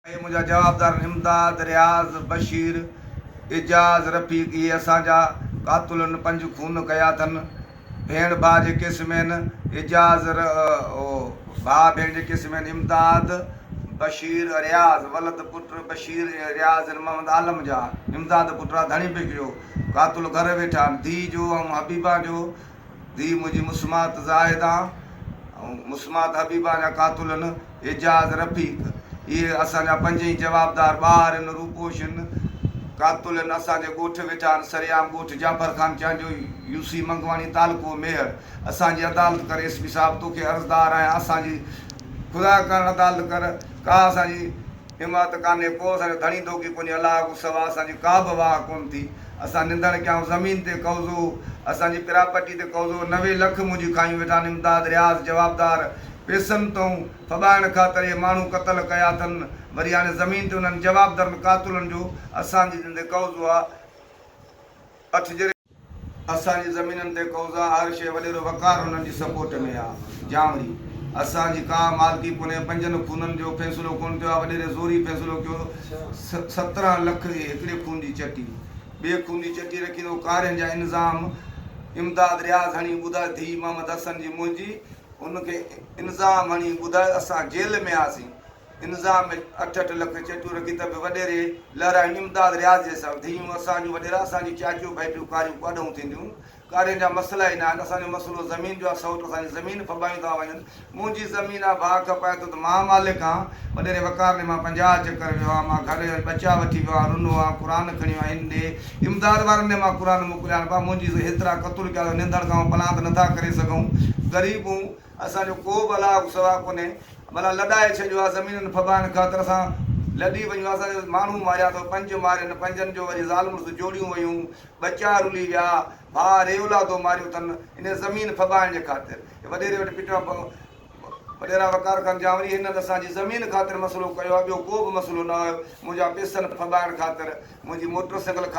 मुझा जवाबदार इमदाद रियाज़ बशीर एजाज़ रफ़ीक ये असांजा कातुलनि 5 खून कया अथनि। भेण भाउ जे क़िस्म आहिनि एजाज़ भाउ भेण जे क़िस्म आहिनि इमदाद बशीर रियाज़ वलद पुट बशीर रियाज़ मोहम्मद आलम जा इमदाद पुट आहे धणी बिक जो कातुल घर वेठा आहिनि धीउ जो ऐं हबीबा जो। धीउ मुंहिंजी मुस्मात ज़ाहिदा ऐं मुस्मात हबीबा जा कातुल आहिनि एजाज़ रफ़ीक। ये असांजा 5 ई जवाबदार ॿार आहिनि रूपोश आहिनि कातुल आहिनि असांजे ॻोठ वेठा आहिनि सरियाम ॻोठ जाफ़र ख़ान चांजो यूसी मंगवाणी तालुको मेहर। असांजी अदालत कर एस पी साहब तोखे अर्ज़दार आहियां असांजी ख़ुदा करण अदालत कर का असांजी हिमत कान्हे को असांजो धणी दोगी कोन्हे अलाह खां सवा असांजी का बि वाह कोन्ह थी। असां निंदड़ कयूं ज़मीन ते कब्ज़ो असांजी प्रॉपर्टी ते कब्ज़ो 90 लख मुंहिंजी खायूं वेठा आहिनि इमदाद रियाज़ जवाबदार पैसनि तो फबाइण ख़ातिर ये माण्हू क़तल कया अथनि वरी हाणे ज़मीन ते उन्हनि जवाबदारनि कातुलनि जो असांजी जिते कब्ज़ो आहे अठजरे असांजी ज़मीननि ते कब्ज़ो आहे हर शइ वॾेरो वकार हुननि जी सपोर्ट में आहे जामरी असांजी का मालिकी कोन्हे 5 खूननि जो फ़ैसिलो कोन थियो आहे वॾेरे ज़ोरी फ़ैसिलो कयो 17 लख हिकिड़े खून जी चटी ॿिए खून जी चटी रखी थो कारियुनि जा इंज़ाम इमदाद रियाज़ हणी ॿुधाए धीउ मोहम्मद हसन जी मुंहिंजी उनखे इंज़ाम हणी ॿुधाए असां जेल में आसीं इंज़ाम में 8-8 लख चटियूं रखी त बि वॾेरे लहरायूं इमदाद रियाज़ जे सां धीअरूं असांजूं वॾेरा असांजी चाचियूं भाइटियूं कारियूं काॾूं थींदियूं कारियुनि जा मसइला ई न आहिनि। असांजो मसइलो ज़मीन जो आहे सौट असांजी ज़मीन फबायूं था वञनि मुंहिंजी ज़मीन आहे भाउ खपाए थो त मां मालिक आहियां वॾेरे वकार में मां 50 चकर वियो आहियां मां घर बचा वठी वियो आहियां रुनो आहे क़ुर खणी वियो आहियां ॾे इमदाद वारनि ॾे मां क़ुर मोकिलिया आहिनि भाउ मुंहिंजी हेतिरा क़तूल कया निंदड़ खां पलांत नथा करे सघूं ग़रीबूं असांजो को बि अलाह सवा कोन्हे भला लॾाए छॾियो आहे ज़मीननि फबाइण ख़ातिर असां लॾी वञूं असांजो माण्हू मारिया अथव 5 मारियनि 5 जो वरी ज़ालुम जोड़ियूं वयूं बचा रुली विया भाउ रेवलादो मारियो अथनि इन ज़मीन फबाइण जे ख़ातिर वॾेरे वटि पिटियो वॾेरा वकार खान जावरी हिननि असांजी ज़मीन ख़ातिर मसइलो कयो आहे ॿियो को बि मसइलो न हुयो मुंहिंजा पैसनि फबाइण ख़ातिर मुंहिंजी मोटर साइकिल